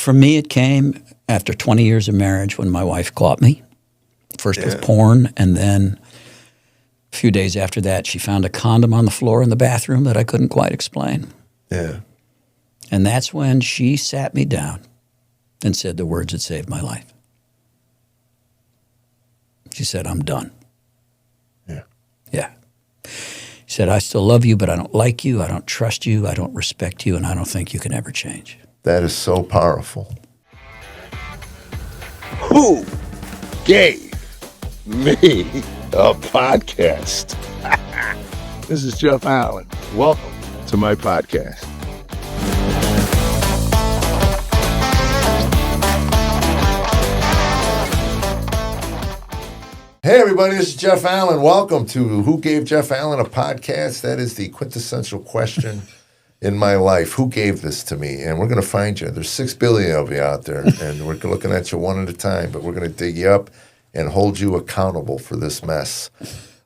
For me, it came after 20 years of marriage when my wife caught me, first with porn, and then a few days after that, she found a condom on the floor in the bathroom that I couldn't quite explain. Yeah. And that's when she sat me down and said the words that saved my life. She said, I'm done. Yeah. Yeah. She said, I still love you, but I don't like you, I don't trust you, I don't respect you, and I don't think you can ever change. That is so powerful. Who gave me a podcast? This is Jeff Allen. Welcome to my podcast. Hey, everybody, this is Jeff Allen. Welcome to Who Gave Jeff Allen a Podcast? That is the quintessential question in my life. Who gave this to me? And we're going to find you. There's 6 billion of you out there, and we're looking at you one at a time, but we're going to dig you up and hold you accountable for this mess.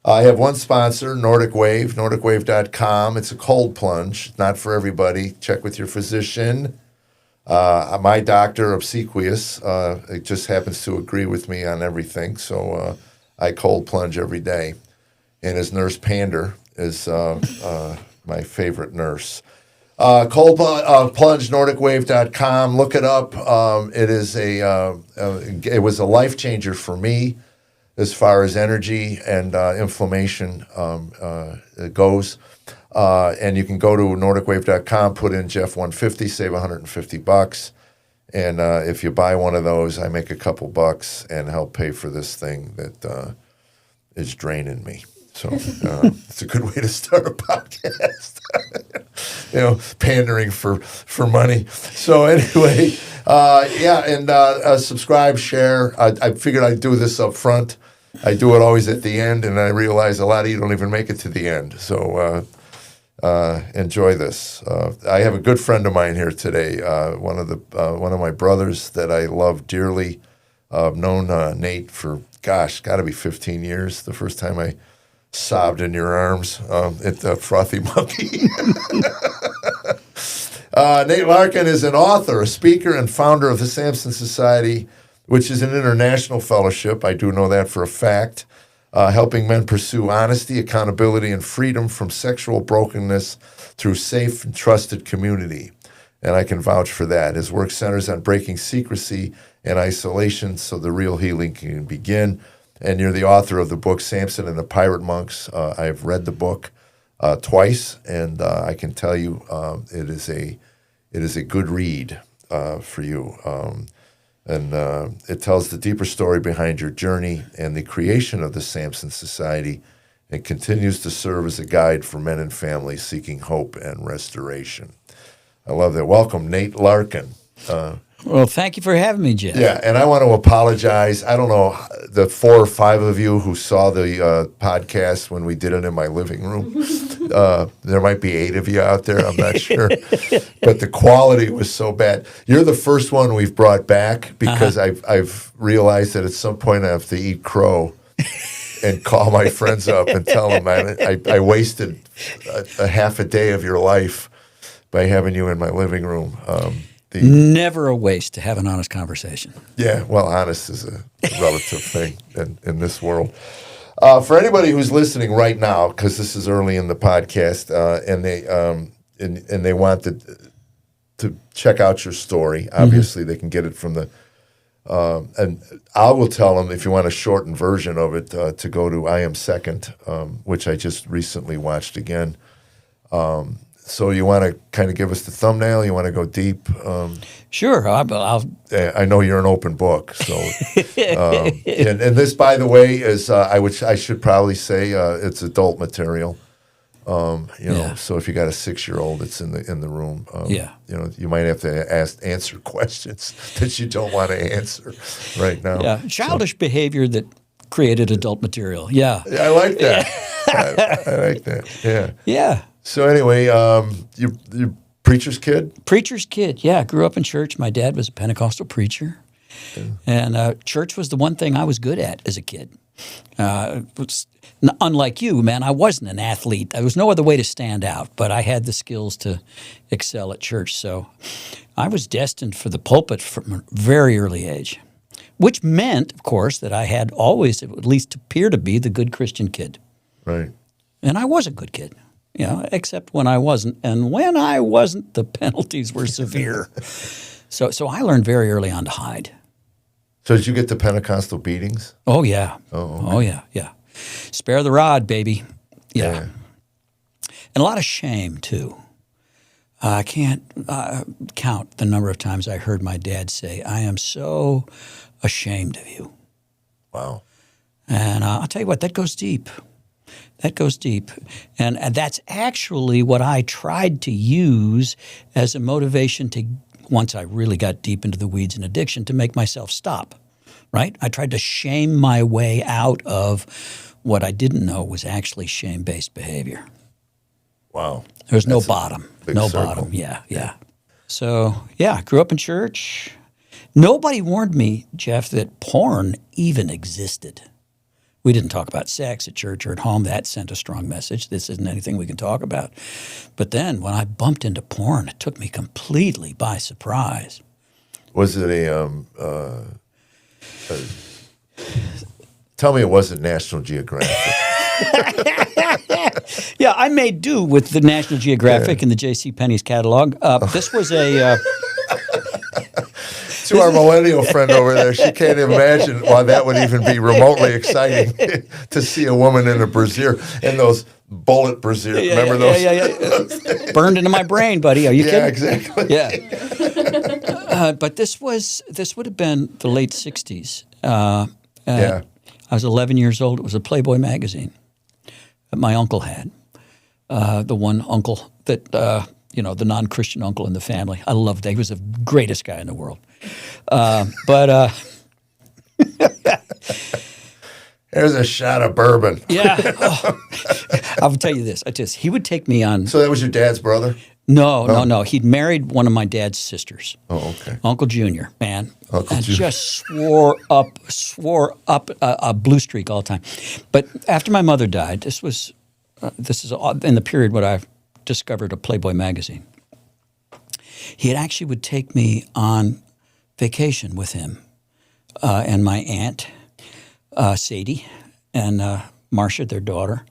I have one sponsor, Nordic Wave, nordicwave.com. It's a cold plunge, not for everybody. Check with your physician. My doctor, obsequious, it just happens to agree with me on everything, so I cold plunge every day. And his nurse Pander is my favorite nurse. Cold plunge, nordicwave.com. Look it up. It was a life changer for me as far as energy and inflammation goes. And you can go to nordicwave.com, put in Jeff 150, save $150. And if you buy one of those, I make a couple bucks and help pay for this thing that is draining me. So it's a good way to start a podcast. Pandering for money. So anyway, subscribe, share. I figured I'd do this up front. I do it always at the end, and I realize a lot of you don't even make it to the end. So enjoy this. I have a good friend of mine here today. One of my brothers that I love dearly. I've known Nate for got to be 15 years. The first time I sobbed in your arms at the Frothy Monkey. Nate Larkin is an author, a speaker, and founder of the Samson Society, which is an international fellowship. I do know that for a fact. Helping men pursue honesty, accountability, and freedom from sexual brokenness through safe and trusted community. And I can vouch for that. His work centers on breaking secrecy and isolation so the real healing can begin. And you're the author of the book, Samson and the Pirate Monks. I've read the book twice, and I can tell you it is a good read for you. And it tells the deeper story behind your journey and the creation of the Samson Society, and continues to serve as a guide for men and families seeking hope and restoration. I love that. Welcome, Nate Larkin. Well, thank you for having me, Jeff. Yeah, and I want to apologize. I don't know, the 4 or 5 of you who saw the podcast when we did it in my living room. There might be 8 of you out there, I'm not sure. But the quality was so bad. You're the first one we've brought back because I've realized that at some point I have to eat crow and call my friends up and tell them I wasted a half a day of your life by having you in my living room. Never a waste to have an honest conversation. Yeah, well, honest is a relative thing in this world. For anybody who's listening right now, because this is early in the podcast, and they want to check out your story, obviously they can get it from the. And I will tell them, if you want a shortened version of it, to go to I Am Second, which I just recently watched again. So you want to kind of give us the thumbnail? You want to go deep? Sure. I'll I know you're an open book. So, and this, by the way, is I should probably say it's adult material. So if you got a 6-year-old that's in the room, you might have to answer questions that you don't want to answer right now. Yeah, childish behavior that created adult material. Yeah, I like that. I like that. Yeah. Yeah. So anyway, you preacher's kid? Preacher's kid, yeah. Grew up in church. My dad was a Pentecostal preacher. Yeah. And church was the one thing I was good at as a kid. Unlike you, man, I wasn't an athlete. There was no other way to stand out, but I had the skills to excel at church. So I was destined for the pulpit from a very early age, which meant, of course, that I had always at least appear to be the good Christian kid. Right. And I was a good kid, except when I wasn't. And when I wasn't, the penalties were severe. So I learned very early on to hide. So did you get the Pentecostal beatings? Oh, yeah. Oh, okay. Oh, yeah, yeah. Spare the rod, baby. Yeah. And a lot of shame, too. I can't count the number of times I heard my dad say, I am so ashamed of you. Wow. And I'll tell you what, that goes deep. That goes deep. And that's actually what I tried to use as a motivation to, once I really got deep into the weeds and addiction, to make myself stop, right? I tried to shame my way out of what I didn't know was actually shame-based behavior. Wow. There's no bottom. No circle. bottom. Yeah. So, I grew up in church. Nobody warned me, Jeff, that porn even existed. We didn't talk about sex at church or at home. That sent a strong message. This isn't anything we can talk about. But then when I bumped into porn, it took me completely by surprise. Was it tell me it wasn't National Geographic. Yeah, I made do with the National Geographic and the J.C. Penney's catalog. This was a... To our millennial friend over there, she can't imagine why that would even be remotely exciting to see a woman in a brassiere, in those bullet brassiere. Remember those? Yeah. Burned into my brain, buddy. Are you kidding? Yeah, exactly. Yeah. But this would have been the late 60s. Yeah. I was 11 years old. It was a Playboy magazine that my uncle had. The one uncle that, the non-Christian uncle in the family. I loved that. He was the greatest guy in the world. There's a shot of bourbon. Yeah. I'll tell you this. He would take me on. So that was your dad's brother? No. He'd married one of my dad's sisters. Oh, okay. Uncle Junior, man. Uncle Junior. Just swore up a blue streak all the time. But after my mother died, this is in the period when I discovered a Playboy magazine. He actually would take me on vacation with him and my aunt, Sadie, and Marcia, their daughter,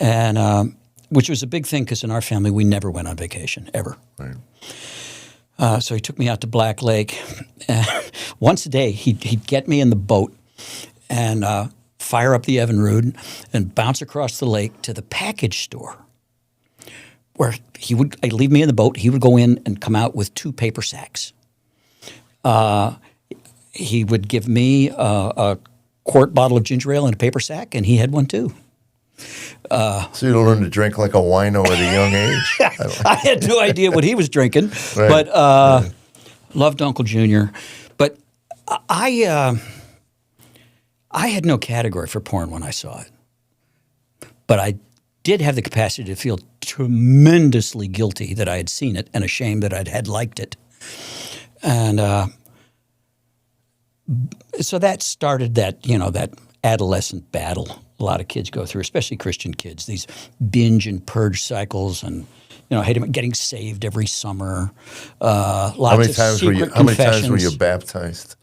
and which was a big thing because in our family we never went on vacation ever. Right. So he took me out to Black Lake. Once a day, he'd get me in the boat and fire up the Evinrude and bounce across the lake to the package store, where I'd leave me in the boat. He would go in and come out with 2 paper sacks. He would give me a quart bottle of ginger ale in a paper sack, and he had one too. So you learned to drink like a wino at a young age? I had no idea what he was drinking, Right. but loved Uncle Junior. But I had no category for porn when I saw it. But I did have the capacity to feel tremendously guilty that I had seen it and ashamed that I had liked it. And so that started that adolescent battle a lot of kids go through, especially Christian kids, these binge and purge cycles and, getting saved every summer. Lots of secret confessions. How many times were you baptized?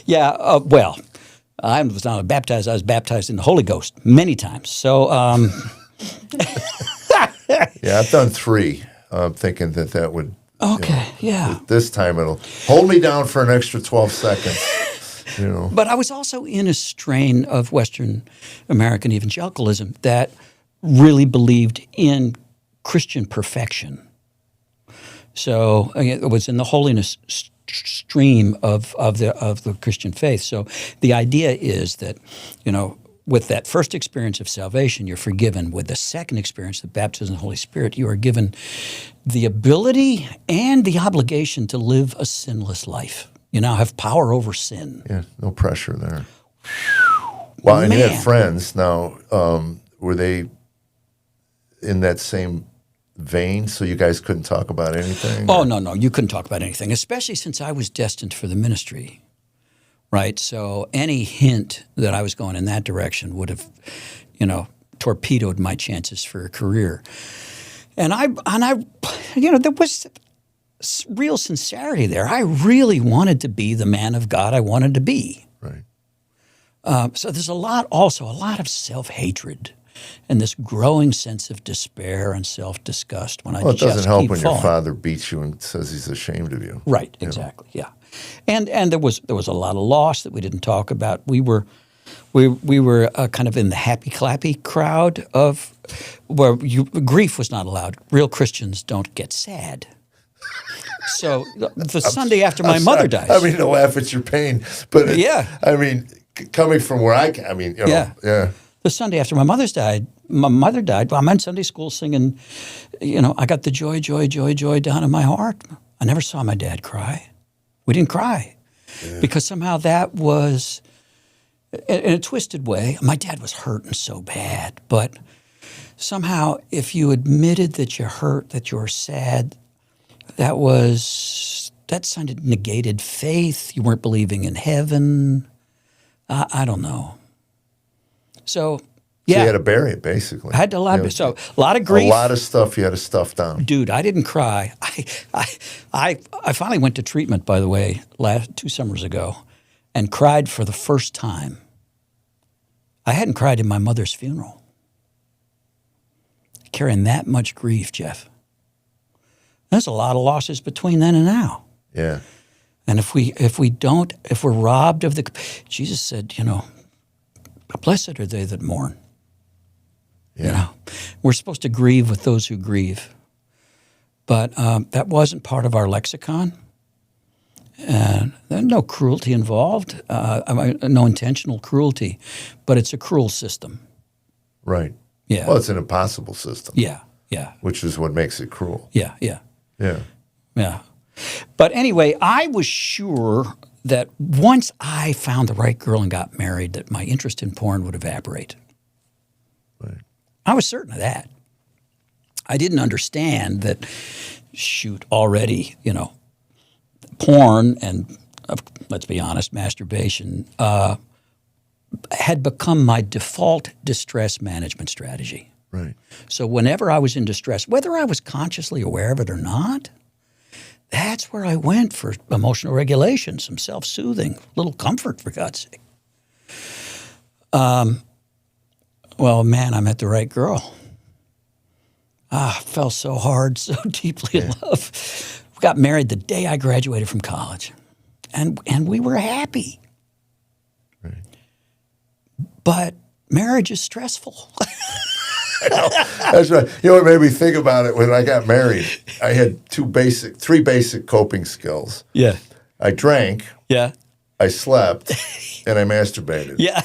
Yeah, well, I was not baptized. I was baptized in the Holy Ghost many times. So, Yeah, I've done 3. I'm thinking that would. Okay, yeah. This time it'll hold me down for an extra 12 seconds. But I was also in a strain of Western American evangelicalism that really believed in Christian perfection. So it was in the holiness stream of the Christian faith. So the idea is that, with that first experience of salvation, you're forgiven. With the second experience, the baptism of the Holy Spirit, you are given the ability and the obligation to live a sinless life. You now have power over sin. Yeah, no pressure there. Well, and you had friends. Now, were they in that same vein, so you guys couldn't talk about anything? Oh, no, you couldn't talk about anything, especially since I was destined for the ministry. right? So any hint that I was going in that direction would have, torpedoed my chances for a career. And I, there was real sincerity there. I really wanted to be the man of God I wanted to be. Right. So there's a lot of self-hatred and this growing sense of despair and self-disgust when I just keep falling. It doesn't help when your father beats you and says he's ashamed of you. Right, exactly, yeah. And there was a lot of loss that we didn't talk about. We were kind of in the happy-clappy crowd of where grief was not allowed. Real Christians don't get sad. So the Sunday after my mother dies. I mean, to laugh at your pain, but coming from where yeah. The Sunday after my mother died, well, I'm in Sunday school singing, I got the joy, joy, joy, joy down in my heart. I never saw my dad cry. We didn't cry because somehow that was, in a twisted way, my dad was hurting so bad, but somehow if you admitted that you're hurt, that you're sad, that sounded negated faith. You weren't believing in heaven. I don't know. So, yeah. So you had to bury it, basically. I had to allow it. So a lot of grief. A lot of stuff you had to stuff down. Dude, I didn't cry. I finally went to treatment, by the way, 2 summers ago, and cried for the first time. I hadn't cried in my mother's funeral. Carrying that much grief, Jeff. There's a lot of losses between then and now. Yeah. And if we're robbed of Jesus said, blessed are they that mourn. Yeah. We're supposed to grieve with those who grieve. But that wasn't part of our lexicon. And there's no cruelty involved, no intentional cruelty, but it's a cruel system. Right. Yeah. Well, it's an impossible system. Yeah, yeah. Which is what makes it cruel. Yeah, yeah. Yeah. Yeah. But anyway, I was sure that once I found the right girl and got married, that my interest in porn would evaporate. Right. I was certain of that. I didn't understand that, already, porn and, let's be honest, masturbation had become my default distress management strategy. Right. So whenever I was in distress, whether I was consciously aware of it or not, that's where I went for emotional regulation, some self-soothing, a little comfort, for God's sake. Well, man, I met the right girl. Fell so hard, so deeply in love. We got married the day I graduated from college, and we were happy. Right. But marriage is stressful. I know. That's right. What made me think about it when I got married? I had three basic coping skills. Yeah. I drank. Yeah. I slept, and I masturbated. Yeah.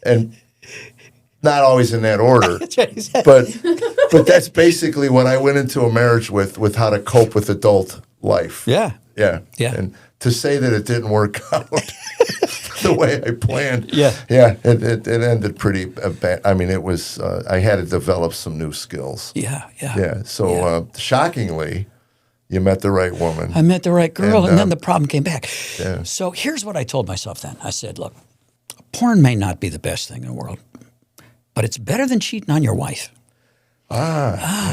And not always in that order. That's right, exactly. But that's basically what I went into a marriage with how to cope with adult life. Yeah. Yeah. Yeah. And to say that it didn't work out the way I planned. Yeah. Yeah. It ended pretty bad. I mean, it was, I had to develop some new skills. Yeah. Yeah. Yeah. So shockingly, you met the right woman. I met the right girl, and then the problem came back. Yeah. So here's what I told myself then. I said, look, porn may not be the best thing in the world, but it's better than cheating on your wife.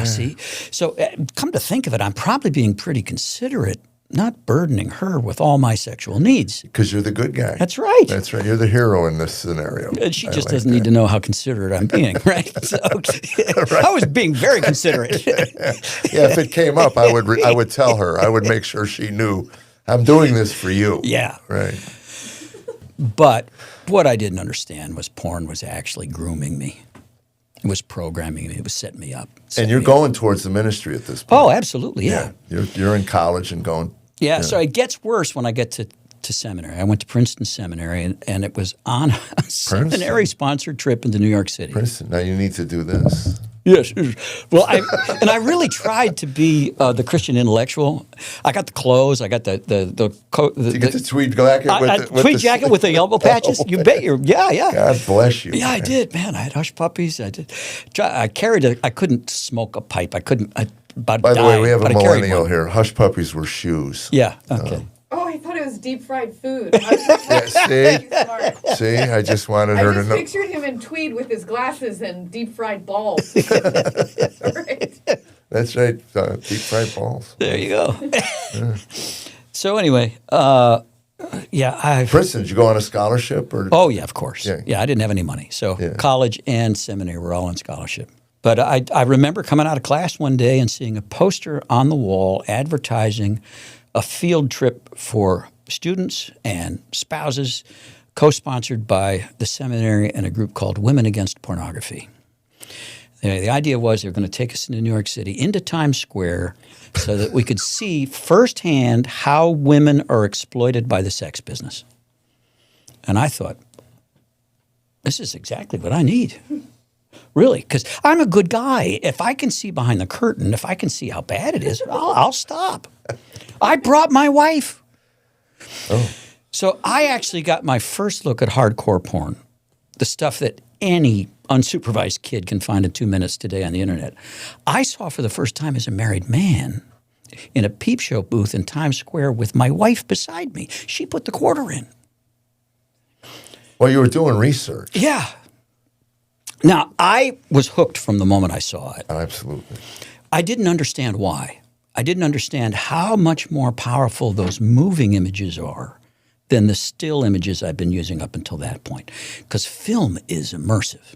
See? So come to think of it, I'm probably being pretty considerate, not burdening her with all my sexual needs. Because you're the good guy. That's right. That's right. You're the hero in this scenario. And she just doesn't need to know how considerate I'm being, right? So I was being very considerate. Yeah, if it came up, I would tell her. I would make sure she knew I'm doing this for you. Yeah. Right. But what I didn't understand was porn was actually grooming me. It was programming me. It was setting me up. And you're going towards the ministry at this point. Oh, absolutely, yeah. You're in college and going. Yeah, so it gets worse when I get to seminary. I went to Princeton Seminary, and it was on a seminary-sponsored trip into New York City. Princeton. Now you need to do this. Yes. Well, I really tried to be the Christian intellectual. I got the clothes. I got the coat. Did you get the tweed jacket? Tweed jacket with the elbow patches. You bet. Yeah. God bless you. Yeah, man. I did, man. I had hush puppies. I did. I couldn't smoke a pipe. I couldn't. By the way, we have a millennial here. Hush puppies were shoes. Yeah. Okay. Oh, I thought it was deep fried food. See, I just wanted I her just to know. pictured him in tweed with his glasses and deep fried balls. Right. That's right, deep fried balls. There you go. So anyway, Princeton, did you go on a scholarship? Oh, yeah, of course. Yeah. Yeah, I didn't have any money. So Yeah. college and seminary were all on scholarship. But I remember coming out of class one day and seeing a poster on the wall advertising a field trip for students and spouses co-sponsored by the seminary and a group called Women Against Pornography. The idea was they were going to take us into New York City, into Times Square, so that we could see firsthand how women are exploited by the sex business. And I thought, this is exactly what I need. Really, because I'm a good guy. If I can see behind the curtain, if I can see how bad it is, I'll stop. I brought my wife. Oh. So I actually got my first look at hardcore porn, the stuff that any unsupervised kid can find in 2 minutes today on the internet. I saw for the first time as a married man in a peep show booth in Times Square with my wife beside me. She put the quarter in. Well, you were doing research. Yeah. Now, I was hooked from the moment I saw it. Absolutely. I didn't understand why. I didn't understand how much more powerful those moving images are than the still images I've been using up until that point. Because film is immersive.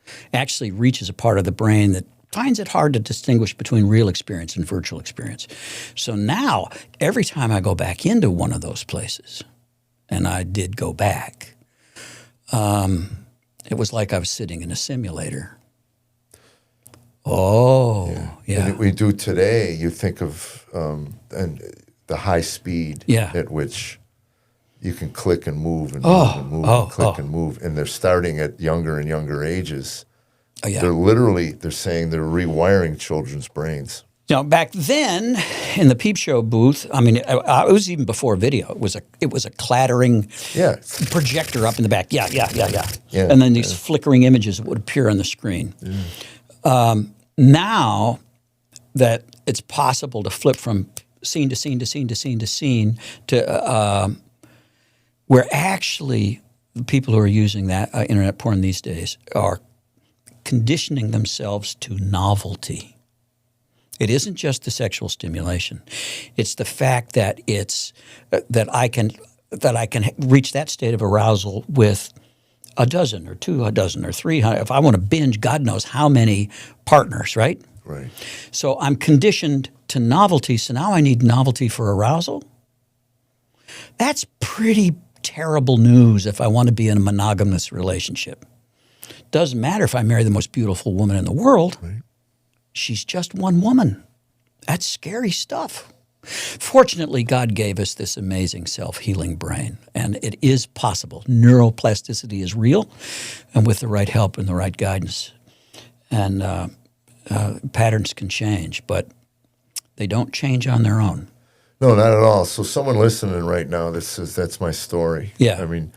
It actually reaches a part of the brain that finds it hard to distinguish between real experience and virtual experience. So now, every time I go back into one of those places, and I did go back, it was like I was sitting in a simulator. Oh, yeah. And we do today, you think of and the high speed at which you can click and move and move and move and click and move. And they're starting at younger and younger ages. Oh, yeah. They're saying they're rewiring children's brains. You know, back then in the peep show booth, I mean, it was even before video. It was a clattering projector up in the back. Yeah. And then these flickering images would appear on the screen. Yeah. Now that it's possible to flip from scene to scene to scene to scene to scene to where actually the people who are using that internet porn these days are conditioning themselves to novelty. It isn't just the sexual stimulation; it's the fact that that I can reach that state of arousal with a dozen or 300. If I want to binge, God knows how many partners, right? Right. So I'm conditioned to novelty. So now I need novelty for arousal. That's pretty terrible news if I want to be in a monogamous relationship. Doesn't matter if I marry the most beautiful woman in the world. Right. She's just one woman. That's scary stuff. Fortunately, God gave us this amazing self-healing brain, and it is possible. Neuroplasticity is real, and with the right help and the right guidance, and patterns can change, but they don't change on their own. No, not at all. So someone listening right now that says, that's my story. Yeah. I mean,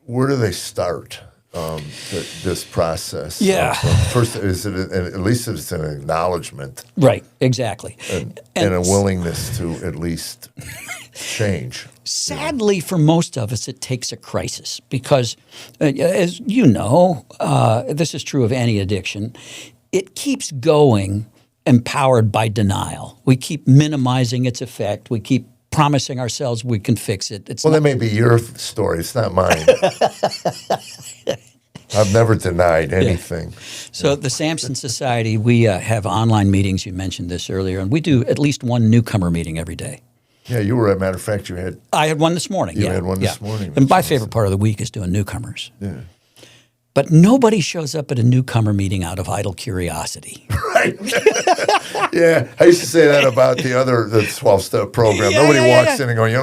where do they start? This process. Yeah. First, is it at least it's an acknowledgement, right? Exactly, and a willingness to at least change. Sadly, for most of us, it takes a crisis because, as you know, this is true of any addiction. It keeps going, empowered by denial. We keep minimizing its effect. We keep promising ourselves we can fix it. That may be your story. It's not mine. I've never denied anything. Yeah. So the Samson Society, we have online meetings. You mentioned this earlier, and we do at least one newcomer meeting every day. Yeah, you were, as a matter of fact, I had one this morning. You had one this morning. And my favorite part of the week is doing newcomers. Yeah. But nobody shows up at a newcomer meeting out of idle curiosity. Right. Yeah, I used to say that about the 12-step program. Nobody walks in and going,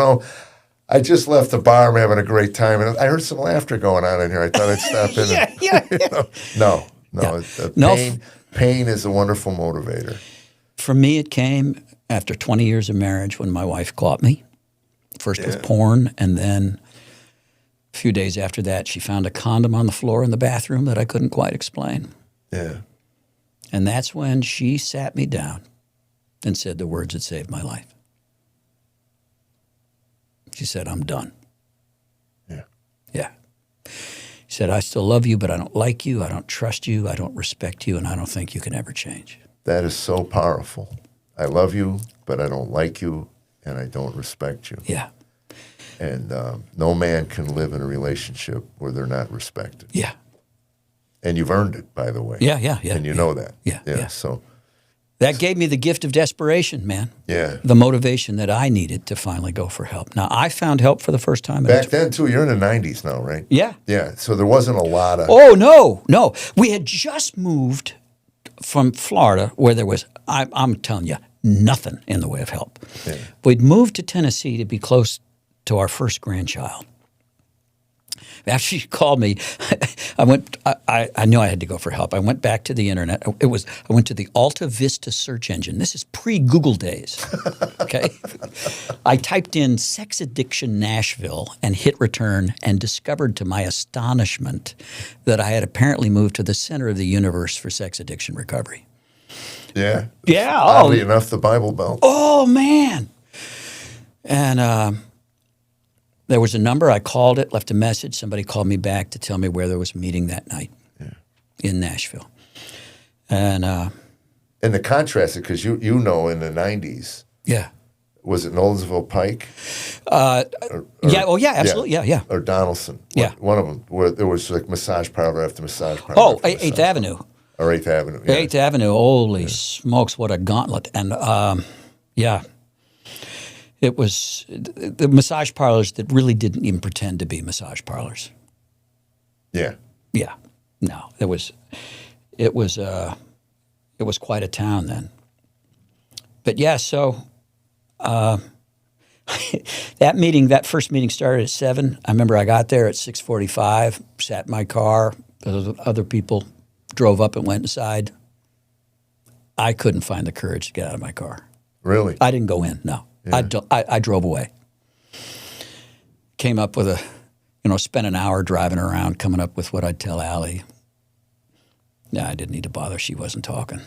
I just left the bar. I'm having a great time. And I heard some laughter going on in here. I thought I'd stop in. No. Pain is a wonderful motivator. For me, it came after 20 years of marriage when my wife caught me, first with porn, and then a few days after that, she found a condom on the floor in the bathroom that I couldn't quite explain. Yeah. And that's when she sat me down and said the words that saved my life. She said, I'm done. Yeah. Yeah. He said, I still love you, but I don't like you. I don't trust you. I don't respect you. And I don't think you can ever change. That is so powerful. I love you, but I don't like you, and I don't respect you. Yeah. And no man can live in a relationship where they're not respected. Yeah. And you've earned it, by the way. Yeah. And you know that. Yeah. So, That gave me the gift of desperation, man. yeah. The motivation that I needed to finally go for help. Now, I found help for the first time. Back then, too, you're in the 90s now, right? Yeah. Yeah. So there wasn't a lot of. Oh, no. We had just moved from Florida where there was, I'm telling you, nothing in the way of help. Yeah. We'd moved to Tennessee to be close to our first grandchild. After she called me, I knew I had to go for help. I went back to the internet. I went to the Alta Vista search engine. This is pre-Google days, okay? I typed in sex addiction Nashville and hit return and discovered to my astonishment that I had apparently moved to the center of the universe for sex addiction recovery. Yeah. Yeah. Oddly enough, the Bible Belt. Oh, man. And there was a number. I called it, left a message. Somebody called me back to tell me where there was a meeting that night in Nashville. And the contrast, because you know in the 90s, yeah. was it Nolensville Pike? Yeah. Oh, yeah, absolutely. Yeah. Or Donaldson. Yeah. One of them, where there was like massage parlor after massage parlor. Oh, after 8th Avenue. Or 8th Avenue. Yeah. 8th Avenue. Holy smokes, what a gauntlet. And yeah. It was the massage parlors that really didn't even pretend to be massage parlors. Yeah. Yeah. No, it was quite a town then. But yeah, so that first meeting started at 7. I remember I got there at 6:45, sat in my car. Other people drove up and went inside. I couldn't find the courage to get out of my car. Really? I didn't go in, no. Yeah. I drove away. Came up with spent an hour driving around, coming up with what I'd tell Allie. No, I didn't need to bother. She wasn't talking.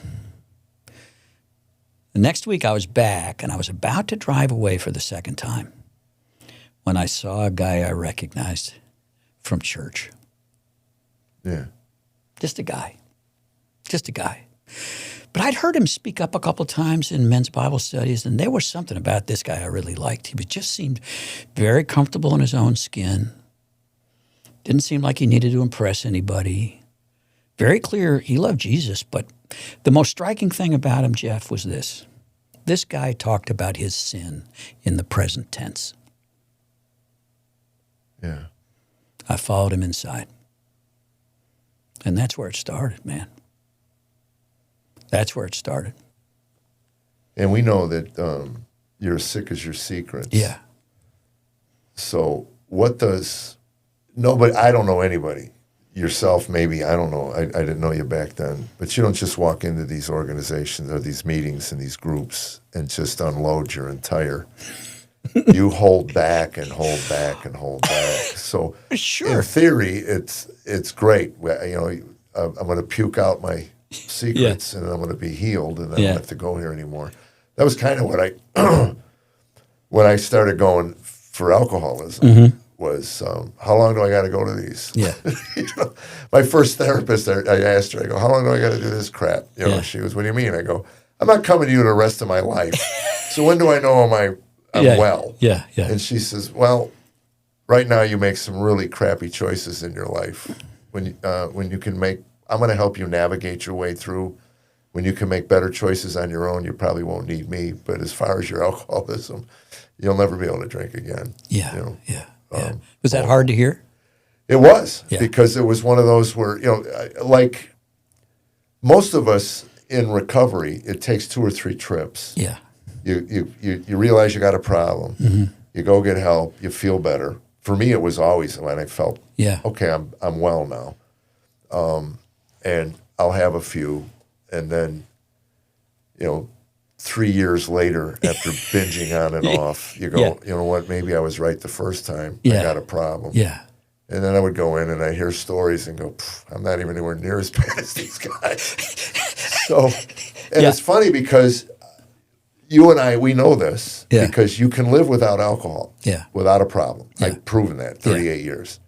The next week I was back, and I was about to drive away for the second time when I saw a guy I recognized from church. Yeah. Just a guy. But I'd heard him speak up a couple of times in men's Bible studies, and there was something about this guy I really liked. He just seemed very comfortable in his own skin. Didn't seem like he needed to impress anybody. Very clear he loved Jesus, but the most striking thing about him, Jeff, was this. This guy talked about his sin in the present tense. Yeah. I followed him inside. And that's where it started, man. That's where it started. And we know that you're as sick as your secrets. Yeah. So what does nobody? I don't know anybody. Yourself, maybe. I don't know. I didn't know you back then. But you don't just walk into these organizations or these meetings and these groups and just unload your entire. You hold back and hold back and hold back. So Sure. in theory, it's great. I'm going to puke out my secrets and I'm going to be healed and I don't have to go here anymore. That was kind of what when I started going for alcoholism was how long do I got to go to these? Yeah. My first therapist, I asked her, I go, how long do I got to do this crap? She goes, what do you mean? I go, I'm not coming to you the rest of my life. So when do I know I'm well? Yeah. And she says, well, right now you make some really crappy choices in your life. When you can make, I'm going to help you navigate your way through. When you can make better choices on your own, you probably won't need me. But as far as your alcoholism, you'll never be able to drink again. Yeah. Was that hard to hear? It was, because it was one of those where, like most of us in recovery, it takes 2 or 3 trips. Yeah. You realize you got a problem. Mm-hmm. You go get help. You feel better. For me, it was always when I felt, okay, I'm well now. And I'll have a few. And then, 3 years later, after binging on and off, you go, you know what, maybe I was right the first time. I got a problem. Yeah. And then I would go in and I hear stories and go, I'm not even anywhere near as bad as these guys. So, and it's funny because you and I, we know this Yeah. because you can live without alcohol Yeah. without a problem. Yeah. I've proven that 38 years.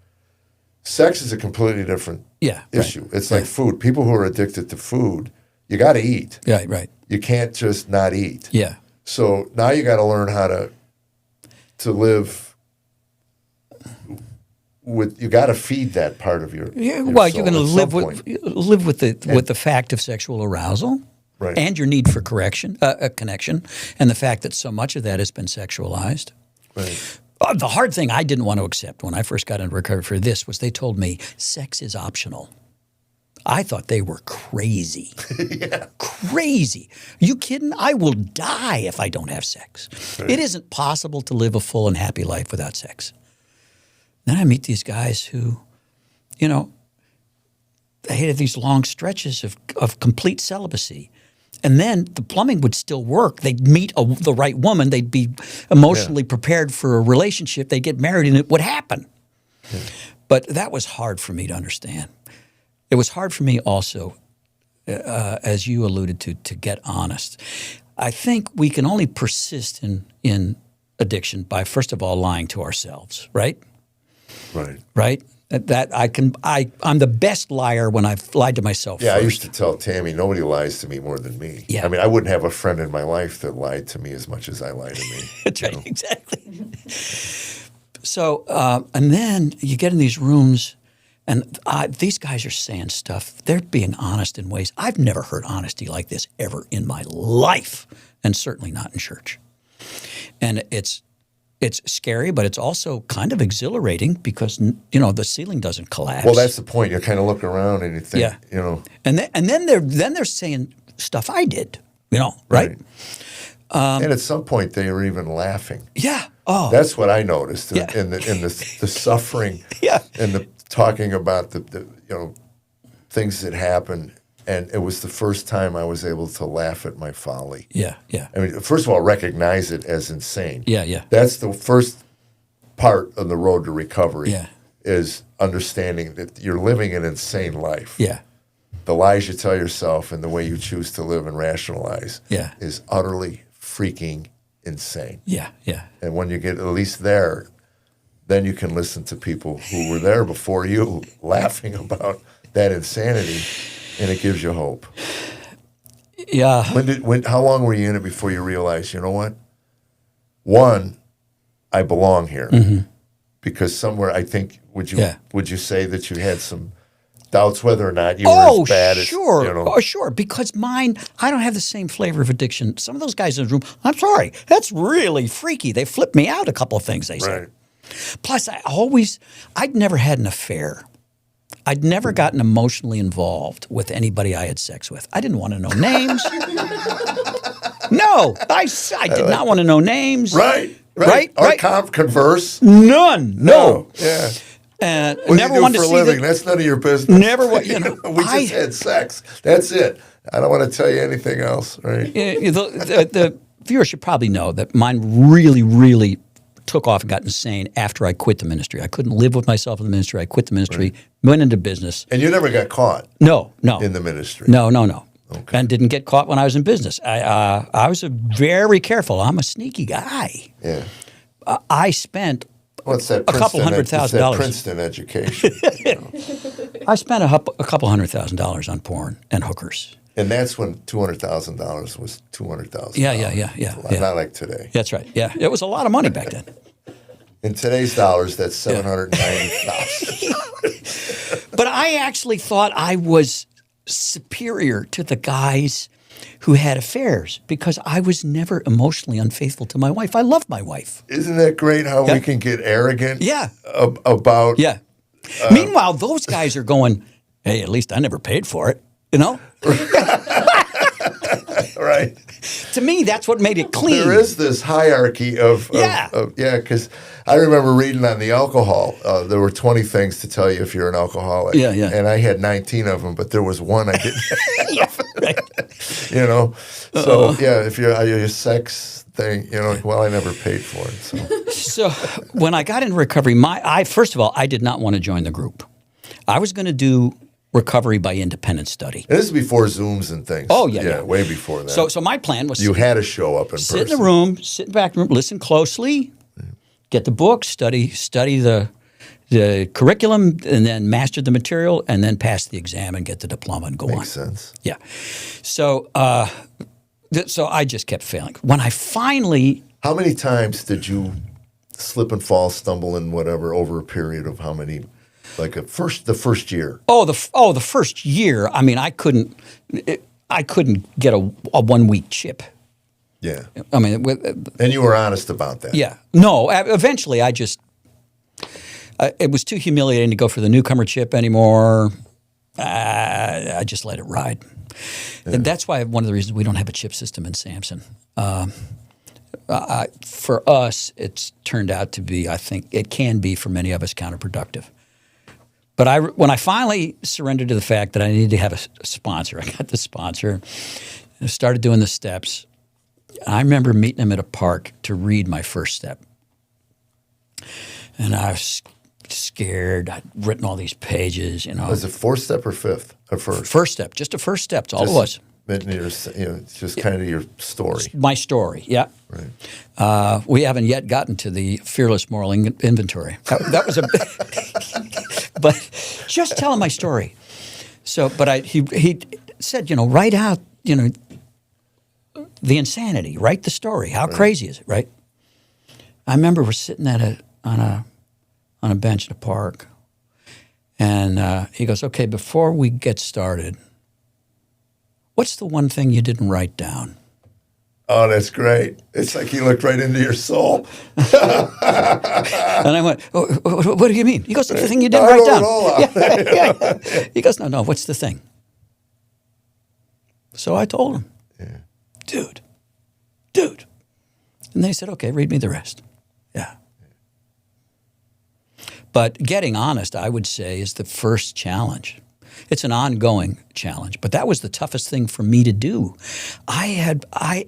Sex is a completely different Yeah. Right. issue. It's like food. People who are addicted to food, you got to eat. Right. Right. You can't just not eat. Yeah. So now you got to learn how to live with. You got to feed that part of your. Yeah, your well, soul you're going to at some live point. with the fact of sexual arousal, Right. and your need for connection, and the fact that so much of that has been sexualized. Right. The hard thing I didn't want to accept when I first got into recovery for this was they told me sex is optional. I thought they were crazy. Yeah. Crazy. You kidding? I will die if I don't have sex. Right. It isn't possible to live a full and happy life without sex. Then I meet these guys who, you know, they had these long stretches of complete celibacy. And then the plumbing would still work. They'd meet the right woman. They'd be emotionally prepared for a relationship. They'd get married and it would happen. Yeah. But that was hard for me to understand. It was hard for me also, as you alluded to get honest. I think we can only persist in addiction by, first of all, lying to ourselves, right? Right. Right? I'm the best liar when I've lied to myself Yeah, first. I used to tell Tammy, nobody lies to me more than me. Yeah. I mean, I wouldn't have a friend in my life that lied to me as much as I lie to me. That's right, exactly. So, and then you get in these rooms, and these guys are saying stuff. They're being honest in ways I've never heard honesty like this ever in my life, and certainly not in church. And it's scary, but it's also kind of exhilarating because the ceiling doesn't collapse. Well, that's the point. You kind of look around and you think, Yeah. you know. And then they're saying stuff I did, right? And at some point they were even laughing. Yeah. Oh, That's what I noticed Yeah. in the suffering Yeah. and the talking about the things that happened. And it was the first time I was able to laugh at my folly. yeah, yeah, I mean, first of all, recognize it as insane. yeah, yeah. That's the first part of the road to recovery. Yeah. Is understanding that you're living an insane life. Yeah. The lies you tell yourself and the way you choose to live and rationalize Yeah. is utterly freaking insane. Yeah, yeah. And when you get at least there, then you can listen to people who were there before you laughing about that insanity, and it gives you hope. Yeah. How long were you in it before you realized, you know what? One, I belong here. Mm-hmm. Because somewhere, I think, would you say that you had some doubts whether or not you were as bad as, Oh, sure. Because mine, I don't have the same flavor of addiction. Some of those guys in the room, I'm sorry, that's really freaky. They flipped me out a couple of things they said. Right. Plus, I'd never had an affair. I'd never gotten emotionally involved with anybody I had sex with. I didn't want to know names. No, I did not want to know names. Right. Or converse. None. No. Yeah. And What never do you do wanted for to a see living? that. That's none of your business. Never. We just had sex. That's it. I don't want to tell you anything else. Right. The viewers should probably know that mine really, really took off and got insane after I quit the ministry. I couldn't live with myself in the ministry. I quit the ministry, went into business. And you never got caught No. in the ministry. No. Okay. And didn't get caught when I was in business. I was very careful. I'm a sneaky guy. Yeah. I spent What's that? a couple $100,000. Princeton education. I spent a couple $100,000 on porn and hookers. And that's when $200,000 was $200,000. Yeah. Not like today. That's right. Yeah, it was a lot of money back then. In today's dollars, that's $790,000. But I actually thought I was superior to the guys who had affairs because I was never emotionally unfaithful to my wife. I love my wife. Isn't that great how we can get arrogant about... Yeah. Meanwhile, those guys are going, hey, at least I never paid for it, Right. To me, that's what made it clean. There is this hierarchy of because I remember reading on the alcohol, there were 20 things to tell you if you're an alcoholic. Yeah. And I had 19 of them, but there was one I didn't have. Right. So, if you're your sex thing, well, I never paid for it. So when I got into recovery, first of all, I did not want to join the group. I was going to do recovery by independent study. And this is before Zooms and things. Oh, yeah. Way before that. So my plan was you had to show up in sit person. in a room, sit in the back room, listen closely, get the book, study the curriculum, and then master the material, and then pass the exam and get the diploma and go on. Makes sense. Yeah. So so I just kept failing. When I finally How many times did you slip and fall, stumble, and whatever over a period of how many? Like the first year. the first year, I mean, I couldn't get a 1 week chip. Yeah. I mean, And you were honest about that. yeah. No, eventually I just it was too humiliating to go for the newcomer chip anymore. I just let it ride. And that's why one of the reasons we don't have a chip system in Samson. For us, it's turned out to be, I think it can be for many of us, counterproductive. But when I finally surrendered to the fact that I needed to have a sponsor, I got the sponsor and started doing the steps. I remember meeting him at a park to read my first step. And I was scared. I'd written all these pages, Was it fourth step or fifth or first? First step, just a first step. It's all it was. It's just kind of your story. My story, yeah. Right. We haven't yet gotten to the fearless moral inventory. That was a but just telling my story. So, but he said, write out, the insanity. Write the story. How crazy is it, right? I remember we're sitting on a bench in a park, and he goes, "Okay, before we get started, what's the one thing you didn't write down?" Oh, that's great. It's like he looked right into your soul. And I went, what do you mean? He goes, the thing you didn't write down. Yeah. He goes, no, what's the thing? So I told him, dude. And they said, okay, read me the rest. Yeah. But getting honest, I would say, is the first challenge. It's an ongoing challenge, but that was the toughest thing for me to do. I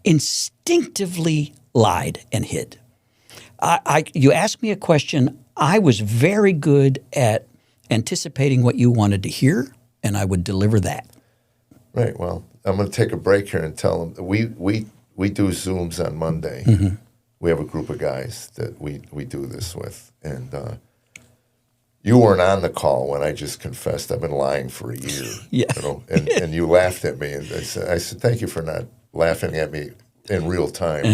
instinctively lied and hid. You asked me a question, I was very good at anticipating what you wanted to hear, and I would deliver that. Right. Well, I'm going to take a break here and tell them we do Zooms on Monday. Mm-hmm. We have a group of guys that we do this with, and you weren't on the call when I just confessed I've been lying for a year. Yeah. And you laughed at me, and I said thank you for not laughing at me in real time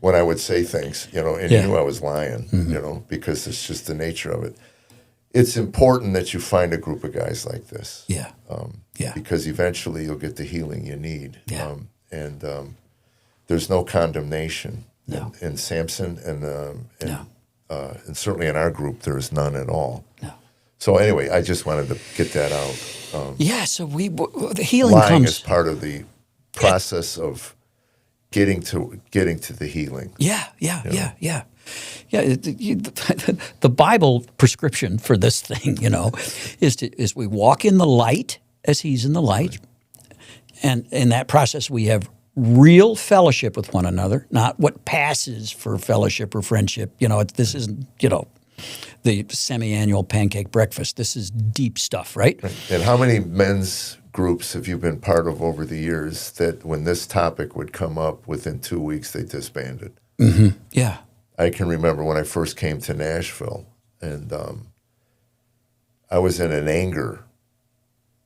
when I would say things, and you knew I was lying, because it's just the nature of it. It's important that you find a group of guys like this. Yeah. Because eventually you'll get the healing you need. Yeah. And there's no condemnation in Samson, and certainly in our group there is none at all. No. So anyway, I just wanted to get that out. So the healing Lying comes is part of the process of getting to the healing. Yeah. The Bible prescription for this thing, is we walk in the light as He's in the light, and in that process we have real fellowship with one another, not what passes for fellowship or friendship. This isn't the semi-annual pancake breakfast. This is deep stuff, right? And how many men's groups have you been part of over the years that when this topic would come up, within 2 weeks they disbanded? Mm-hmm. Yeah. I can remember when I first came to Nashville, and I was in an anger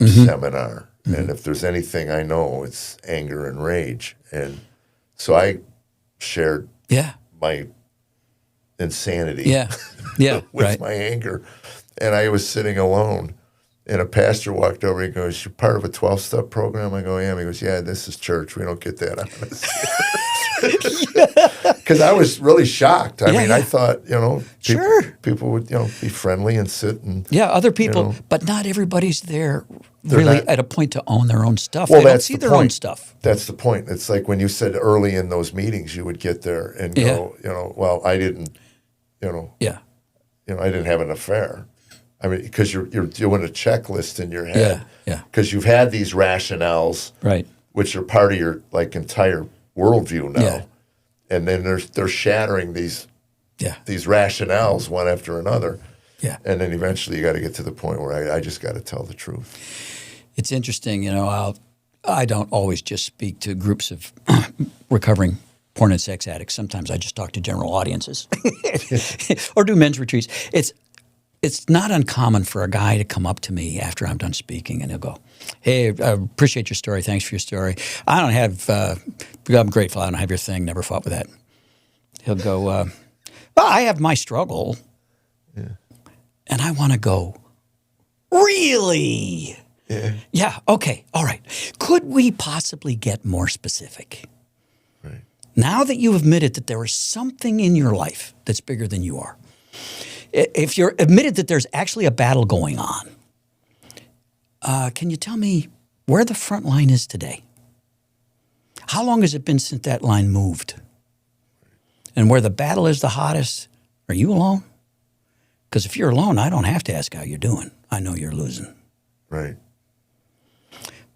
seminar. Mm-hmm. And if there's anything I know, it's anger and rage. And so I shared my insanity with my anger. And I was sitting alone. And a pastor walked over and goes, "You're part of a 12-step program?" I go, "Yeah." He goes, "Yeah, this is church. We don't get that honest." Because I was really shocked. I mean, I thought, people would, be friendly and sit and... Yeah, other people, but not everybody's there really at a point to own their own stuff. Well, they don't see their own stuff. That's the point. It's like when you said early in those meetings, you would get there and go, well, I didn't, I didn't have an affair. I mean, because you're doing a checklist in your head. Yeah. Because you've had these rationales, right, which are part of your entire worldview now. Yeah. And then they're shattering these rationales one after another. Yeah. And then eventually you got to get to the point where I just got to tell the truth. It's interesting, I don't always just speak to groups of recovering porn and sex addicts. Sometimes I just talk to general audiences or do men's retreats. It's not uncommon for a guy to come up to me after I'm done speaking and he'll go, "Hey, I appreciate your story. Thanks for your story. I'm grateful I don't have your thing. Never fought with that." He'll go, "Well, I have my struggle." Yeah. And I want to go, "Really?" Yeah. Yeah, okay, all right. Could we possibly get more specific? Right. Now that you admitted that there is something in your life that's bigger than you are, if you're admitted that there's actually a battle going on, can you tell me where the front line is today? How long has it been since that line moved? And where the battle is the hottest, are you alone? Because if you're alone, I don't have to ask how you're doing. I know you're losing. Right.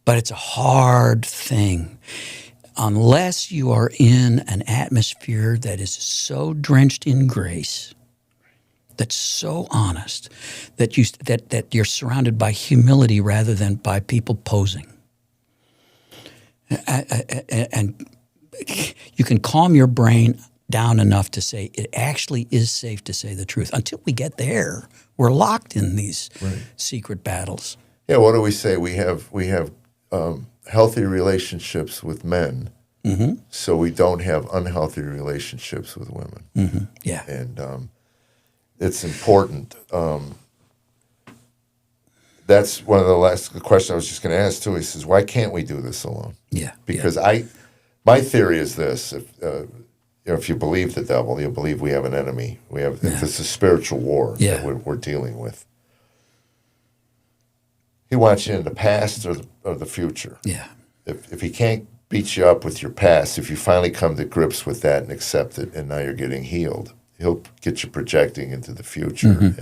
But it's a hard thing unless you are in an atmosphere that is so drenched in grace, that's so honest, that you're surrounded by humility rather than by people posing. And you can calm your brain down enough to say it actually is safe to say the truth. Until we get there, we're locked in these secret battles. Yeah, what do we say? We have healthy relationships with men, so we don't have unhealthy relationships with women. Mm-hmm. Yeah. And it's important. That's one of the last questions I was just going to ask, too. He says, why can't we do this alone? Yeah. Because my theory is this. If you believe the devil, you believe we have an enemy. It's a spiritual war that we're dealing with. He wants you in the past or the future. Yeah. If he can't beat you up with your past, if you finally come to grips with that and accept it, and now you're getting healed, he'll get you projecting into the future.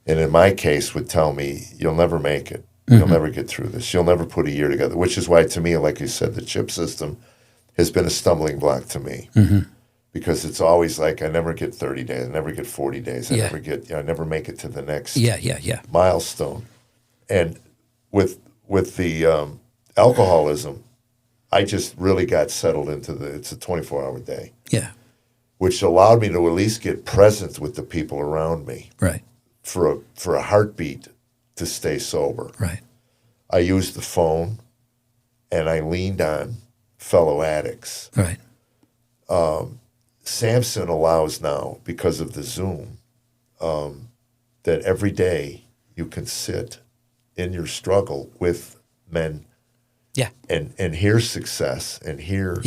And in my case, would tell me, you'll never make it. You'll never get through this. You'll never put a year together, which is why, to me, like you said, the chip system has been a stumbling block to me. Because it's always like, I never get 30 days, I never get 40 days, I never make it to the next milestone. And with the alcoholism, I just really got settled into it's a 24-hour day. Yeah. Which allowed me to at least get present with the people around me. Right. For a heartbeat to stay sober. Right. I used the phone, and I leaned on fellow addicts. Right. Samson allows now, because of the Zoom, that every day you can sit in your struggle with men and hear success and hear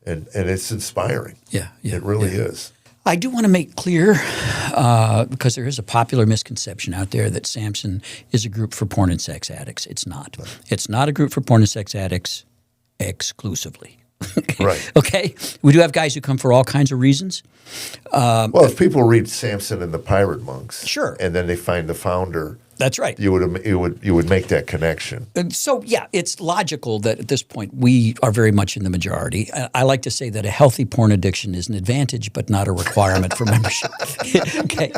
and it's inspiring. It really is. I do want to make clear, because there is a popular misconception out there that Samson is a group for porn and sex addicts. It's not. It's not a group for porn and sex addicts exclusively. Right. Okay? We do have guys who come for all kinds of reasons. Well, if people read Samson and the Pirate Monks, sure, and then they find the founder, that's right. You would make that connection. And so, it's logical that at this point we are very much in the majority. I like to say that a healthy porn addiction is an advantage, but not a requirement for membership. Okay,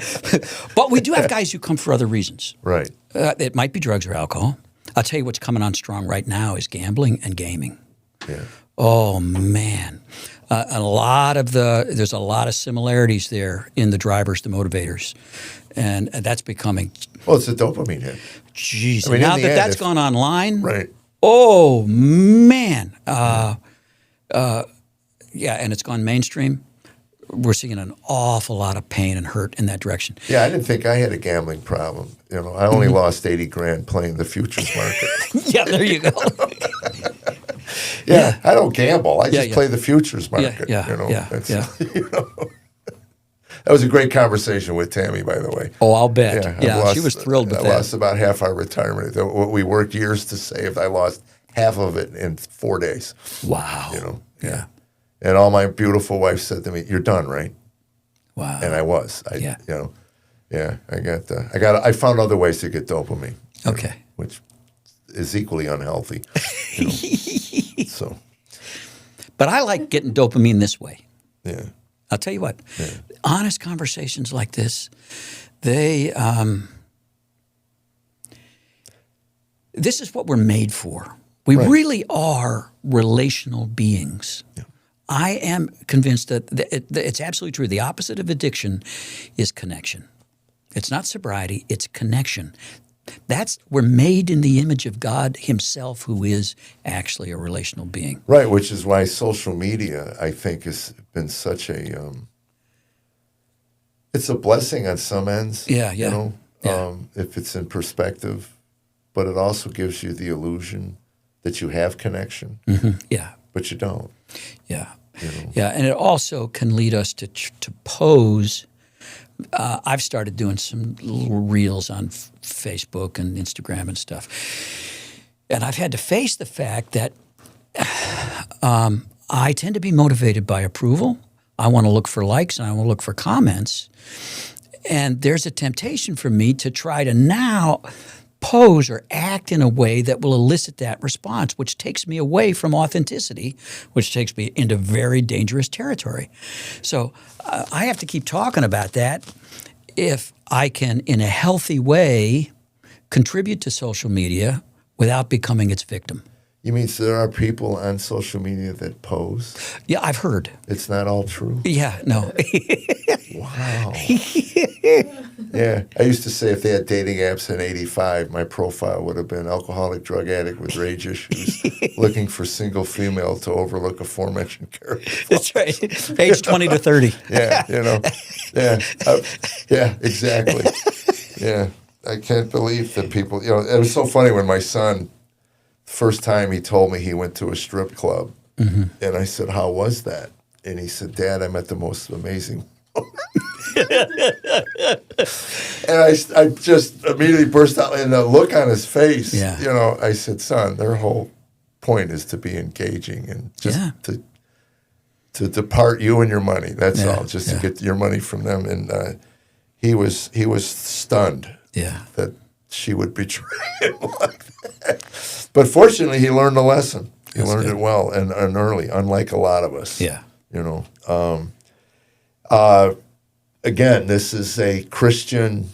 but we do have guys who come for other reasons. Right. It might be drugs or alcohol. I'll tell you what's coming on strong right now is gambling and gaming. Yeah. Oh man, there's a lot of similarities there in the drivers, the motivators, and that's becoming. Well, it's a dopamine hit. Jeez, now that's gone online, right? Oh man, and it's gone mainstream. We're seeing an awful lot of pain and hurt in that direction. Yeah, I didn't think I had a gambling problem. I only lost $80,000 playing the futures market. Yeah, there you go. Yeah, I don't gamble. I just play the futures market. That was a great conversation with Tammy, by the way. Oh, I'll bet. Yeah, she was thrilled with that. I lost about half our retirement. What we worked years to save, I lost half of it in 4 days. Wow. Yeah. And all my beautiful wife said to me, "You're done, right?" Wow. And I was. I found other ways to get dopamine. Okay. Which is equally unhealthy. So. But I like getting dopamine this way. Yeah. I'll tell you what, honest conversations like this, this is what we're made for. We really are relational beings. Yeah. I am convinced that it's absolutely true. The opposite of addiction is connection. It's not sobriety, it's connection. We're made in the image of God himself, who is actually a relational being. Right, which is why social media, I think, has been such a it's a blessing on some ends. Yeah. You know, if it's in perspective, but it also gives you the illusion that you have connection. Mm-hmm. Yeah. But you don't. Yeah. You know? Yeah, and it also can lead us to pose. I've started doing some little reels on Facebook and Instagram and stuff. And I've had to face the fact that I tend to be motivated by approval. I want to look for likes and I want to look for comments. And there's a temptation for me to try to now pose or act in a way that will elicit that response, which takes me away from authenticity, which takes me into very dangerous territory. So I have to keep talking about that if I can, in a healthy way, contribute to social media without becoming its victim. You mean so there are people on social media that pose? Yeah, I've heard. It's not all true? Yeah, no. Wow. Yeah, I used to say if they had dating apps in '85, my profile would have been alcoholic, drug addict with rage issues, looking for single female to overlook aforementioned character. That's right. Age 20 to 30. Yeah, you know. Yeah, exactly. Yeah, I can't believe that people, you know, it was so funny when my son, first time he told me he went to a strip club, and I said, how was that? And he said, Dad, I met the most amazing and I just immediately burst out in the look on his face. Yeah. You know, I said, son, their whole point is to be engaging and just to depart you and your money. That's all, just to get your money from them. And he was stunned that she would betray him like that. But fortunately, he learned the lesson. He learned it well and early, unlike a lot of us. Yeah. You know. Again, this is a Christian,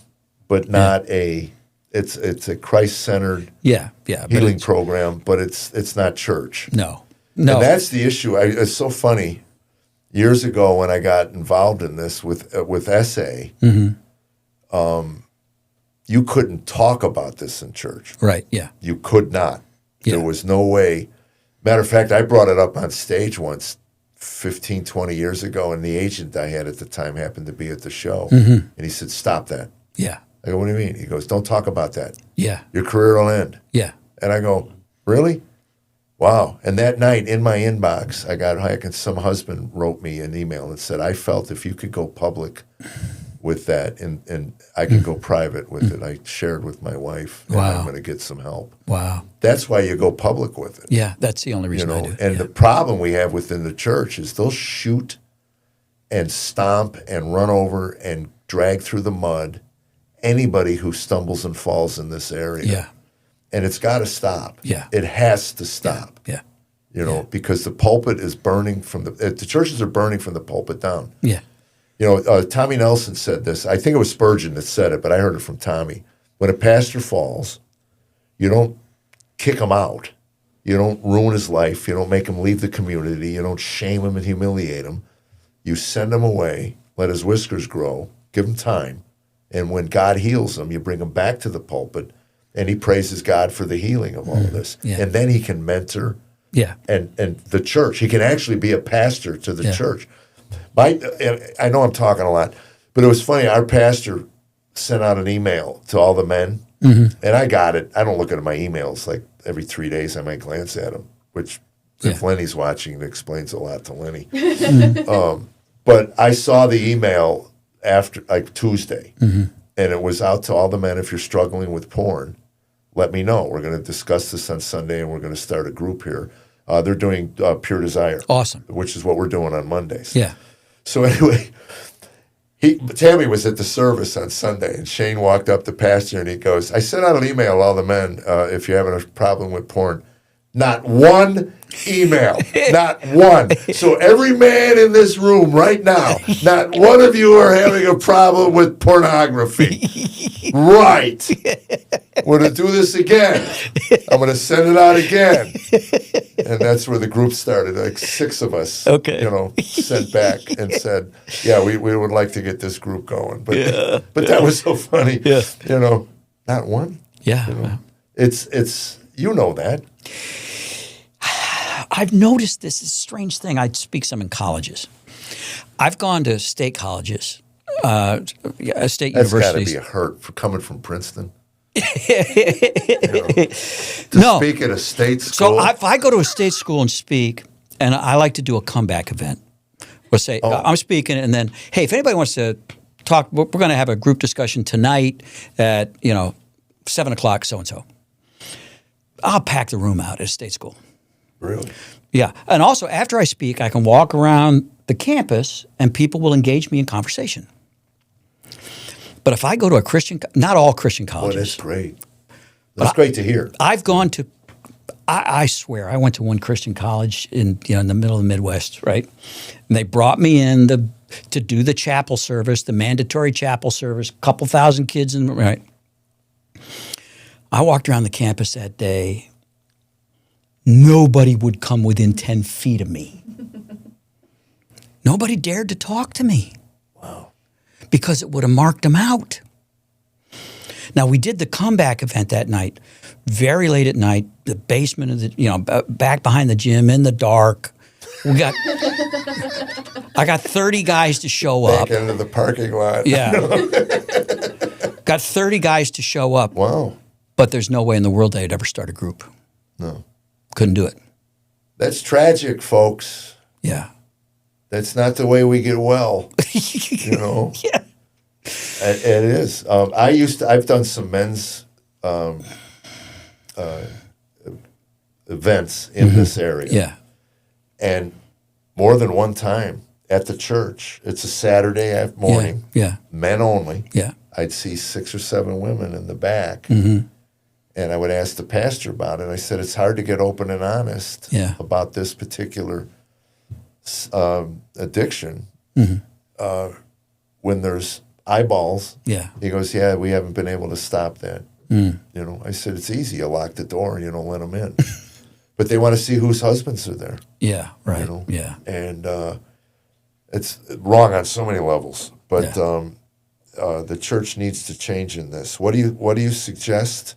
but not a. It's a Christ-centered healing program, but it's not church. No. And that's the issue. It's so funny. Years ago, when I got involved in this with SA, you couldn't talk about this in church. Right. Yeah. You could not. Yeah. There was no way. Matter of fact, I brought it up on stage once 15, 20 years ago, and the agent I had at the time happened to be at the show. And he said, stop that. Yeah. I go, what do you mean? He goes, don't talk about that. Yeah. Your career will end. Yeah. And I go, really? Wow. And that night in my inbox, I got some husband wrote me an email and said, I felt if you could go public with that and I could go private with it. I shared with my wife, and I'm going to get some help. Wow. That's why you go public with it. Yeah, that's the only reason I do. And the problem we have within the church is they'll shoot and stomp and run over and drag through the mud anybody who stumbles and falls in this area. Yeah. And it's got to stop. Yeah. It has to stop. Yeah. You know, because the pulpit is burning the churches are burning from the pulpit down. Yeah. You know, Tommy Nelson said this. I think it was Spurgeon that said it, but I heard it from Tommy. When a pastor falls, you don't kick him out. You don't ruin his life. You don't make him leave the community. You don't shame him and humiliate him. You send him away, let his whiskers grow, give him time. And when God heals him, you bring him back to the pulpit, and he praises God for the healing of all of this. Yeah. And then he can mentor and the church. He can actually be a pastor to the church. I know I'm talking a lot, but it was funny. Our pastor sent out an email to all the men, and I got it. I don't look at my emails like every 3 days. I might glance at them, which if Lenny's watching, it explains a lot to Lenny. But I saw the email after Tuesday, and it was out to all the men. If you're struggling with porn, let me know. We're going to discuss this on Sunday, and we're going to start a group here. They're doing Pure Desire. Awesome. Which is what we're doing on Mondays. Yeah. So anyway, Tammy was at the service on Sunday, and Shane walked up to pastor, and he goes, I sent out an email to all the men, if you're having a problem with porn, Not one email. Not one. So every man in this room right now, not one of you are having a problem with pornography. Right. We're going to do this again. I'm going to send it out again. And that's where the group started. Like 6 of us, sent back and said, yeah, we would like to get this group going. But that was so funny. Yeah. Not one. Yeah. It's you know that. I've noticed this strange thing. I speak some in colleges. I've gone to state colleges, state That's got to universities. be a hurt for coming from Princeton. To No. speak at a state school. So if I go to a state school and speak, and I like to do a comeback event, we'll say, I'm speaking, and then, hey, if anybody wants to talk, we're going to have a group discussion tonight at, 7 o'clock, so-and-so. I'll pack the room out at a state school. Really? Yeah. And also, after I speak, I can walk around the campus and people will engage me in conversation. But if I go to a Christian, not all Christian Well, colleges. that's great. That's great to hear. I've gone to, I swear, I went to one Christian college in the middle of the Midwest, right? And they brought me in to do the chapel service, the mandatory chapel service, a couple thousand kids right? I walked around the campus that day. Nobody would come within 10 feet of me. Nobody dared to talk to me. Wow. Because it would have marked them out. Now, we did the comeback event that night, very late at night, the basement of the, back behind the gym in the dark. I got 30 guys to show up. Back into the parking lot. Yeah. Got 30 guys to show up. Wow. But there's no way in the world they'd ever start a group. No. Couldn't do it. That's tragic, folks. Yeah. That's not the way we get well. Yeah. It is. I've done some men's events in this area. Yeah. And more than one time at the church, it's a Saturday morning, Yeah. men only. Yeah. I'd see 6 or 7 women in the back. Mm-hmm. And I would ask the pastor about it. I said, it's hard to get open and honest about this particular addiction when there's eyeballs. Yeah. He goes, yeah, we haven't been able to stop that. I said, it's easy. You lock the door and you don't let them in. But they want to see whose husbands are there. Yeah, right. Yeah. And it's wrong on so many levels. But the church needs to change in this. What do you suggest?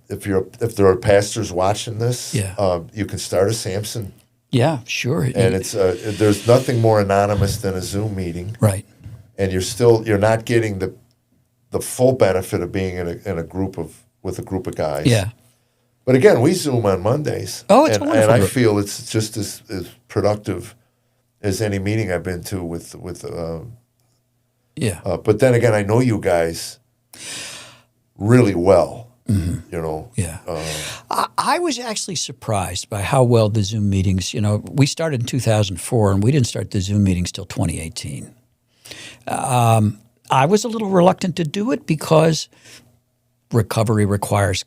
If there are pastors watching this, you can start a Samson. Yeah, sure. And it's there's nothing more anonymous than a Zoom meeting, right? And you're not getting the full benefit of being in a group with a group of guys. Yeah. But again, we Zoom on Mondays. Oh, it's and wonderful. I feel it's just as productive as any meeting I've been to with. But then again, I know you guys really well. Yeah. I was actually surprised by how well the Zoom meetings, we started in 2004 and we didn't start the Zoom meetings till 2018. I was a little reluctant to do it because recovery requires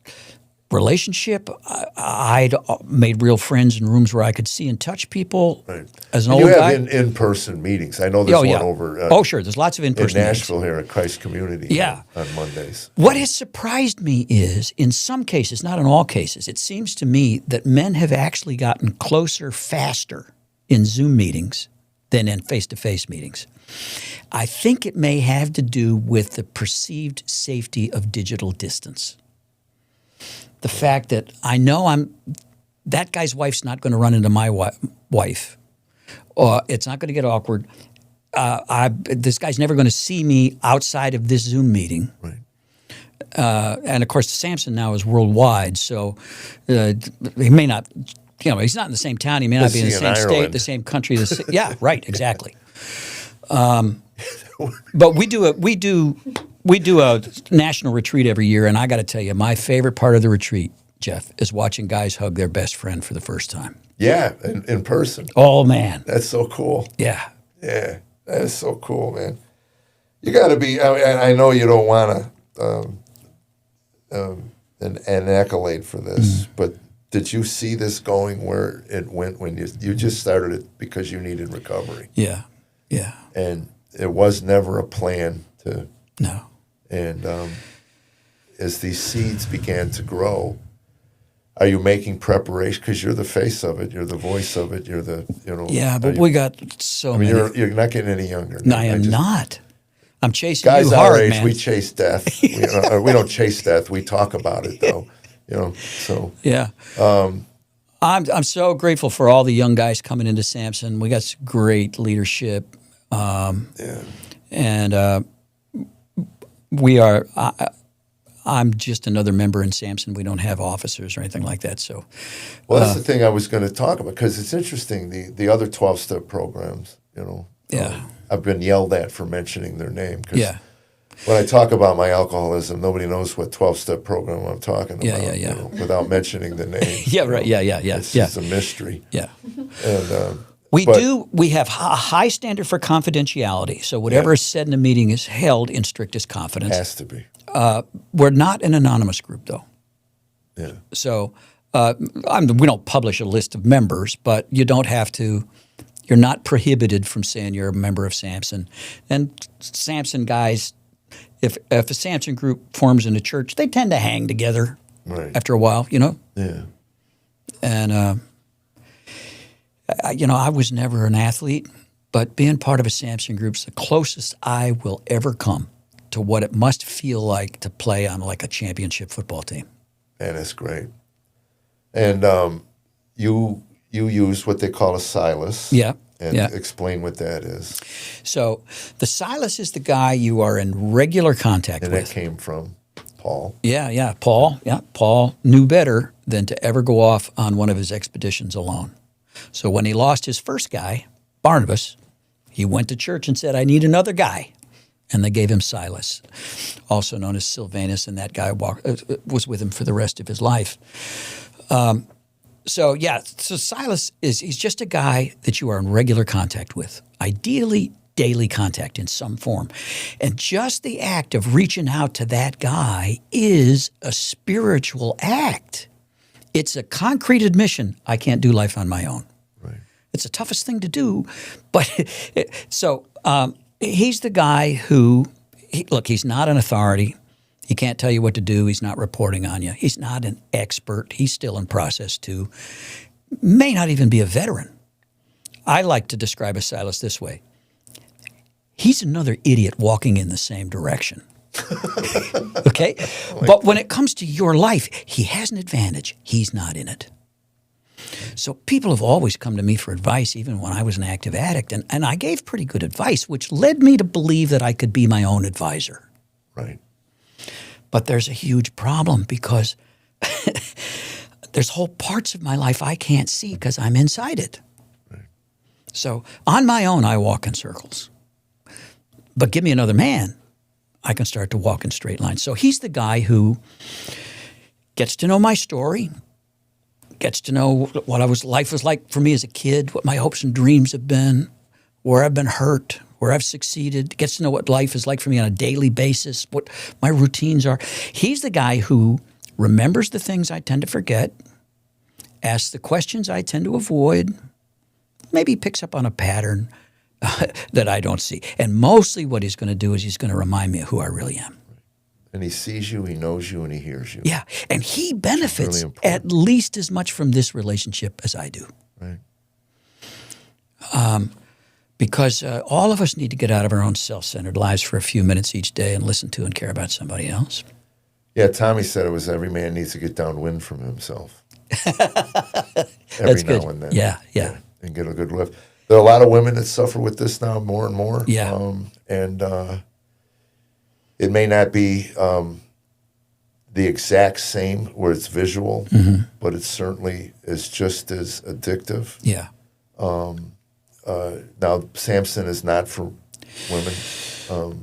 relationship. I'd made real friends in rooms where I could see and touch people. Right. As an and old you guy. have in-person meetings. I know there's one over. Sure. There's lots of in-person in meetings. Nashville here at Christ Community. On Mondays. What has surprised me is, in some cases, not in all cases, it seems to me that men have actually gotten closer faster in Zoom meetings than in face-to-face meetings. I think it may have to do with the perceived safety of digital distance. The fact that I know that guy's wife's not going to run into my wife. Or it's not going to get awkward. This guy's never going to see me outside of this Zoom meeting. Right. And of course, Samson now is worldwide, so he may not. He's not in the same town. He may not be in the same state, the same country. Yeah, right, exactly. But we do a national retreat every year, and I got to tell you, my favorite part of the retreat, Jeff, is watching guys hug their best friend for the first time. Yeah, in person. Oh, man. That's so cool. Yeah. Yeah, that is so cool, man. You got to be, I know you don't want to an accolade for this. But did you see this going where it went when you just started it because you needed recovery? Yeah. And it was never a plan to. No. And as these seeds began to grow, are you making preparation? Because you're the face of it, you're the voice of it, you're the Yeah, but we got so many. You're not getting any younger. No, I am not. I'm chasing guys you our hard, age, man. we chase death. We don't chase death. We talk about it though. So yeah. I'm so grateful for all the young guys coming into Samson. We got some great leadership, and we are. I'm just another member in Samson. We don't have officers or anything like that. So, well, that's the thing I was going to talk about because it's interesting. The other 12-step programs, I've been yelled at for mentioning their name. Cause when I talk about my alcoholism, nobody knows what 12-step program I'm talking about. Without mentioning the name. It's just a mystery. Yeah. And we have a high standard for confidentiality. So whatever is said in a meeting is held in strictest confidence. Has to be. We're not an anonymous group, though. Yeah. So we don't publish a list of members, but you don't have to. You're not prohibited from saying you're a member of Samson. And Samson guys, if a Samson group forms in a church, they tend to hang together after a while, Yeah. And I was never an athlete, but being part of a Samson group is the closest I will ever come to what it must feel like to play on like a championship football team. And it's great. And you use what they call a Silas. Yeah. And explain what that is. So the Silas is the guy you are in regular contact with. And that came from Paul. Yeah. Paul knew better than to ever go off on one of his expeditions alone. So when he lost his first guy, Barnabas, he went to church and said, I need another guy. And they gave him Silas, also known as Silvanus, and that guy was with him for the rest of his life. So Silas he's just a guy that you are in regular contact with, ideally daily contact in some form. And just the act of reaching out to that guy is a spiritual act. It's a concrete admission, I can't do life on my own. Right. It's the toughest thing to do. But he's the guy who, he's not an authority. He can't tell you what to do. He's not reporting on you. He's not an expert. He's still in process too. May not even be a veteran. I like to describe a Silas this way. He's another idiot walking in the same direction. Okay? But when it comes to your life, he has an advantage. He's not in it. So people have always come to me for advice, even when I was an active addict. And I gave pretty good advice, which led me to believe that I could be my own advisor. Right. But there's a huge problem because there's whole parts of my life I can't see because I'm inside it. Right. So on my own, I walk in circles. But give me another man, I can start to walk in straight lines. So he's the guy who gets to know my story, gets to know what life was like for me as a kid, what my hopes and dreams have been, where I've been hurt, where I've succeeded, gets to know what life is like for me on a daily basis, what my routines are. He's the guy who remembers the things I tend to forget, asks the questions I tend to avoid, maybe picks up on a pattern that I don't see. And mostly what he's going to do is he's going to remind me of who I really am. And he sees you, he knows you, and he hears you. Yeah, and he benefits really at least as much from this relationship as I do. Right. Because all of us need to get out of our own self-centered lives for a few minutes each day and listen to and care about somebody else. Yeah, Tommy said it was every man needs to get downwind from himself. That's every good. now and then. Yeah. And get a good lift. There are a lot of women that suffer with this now more and more. Yeah. And it may not be the exact same where it's visual, but it certainly is just as addictive. Yeah. Now, Samson is not for women.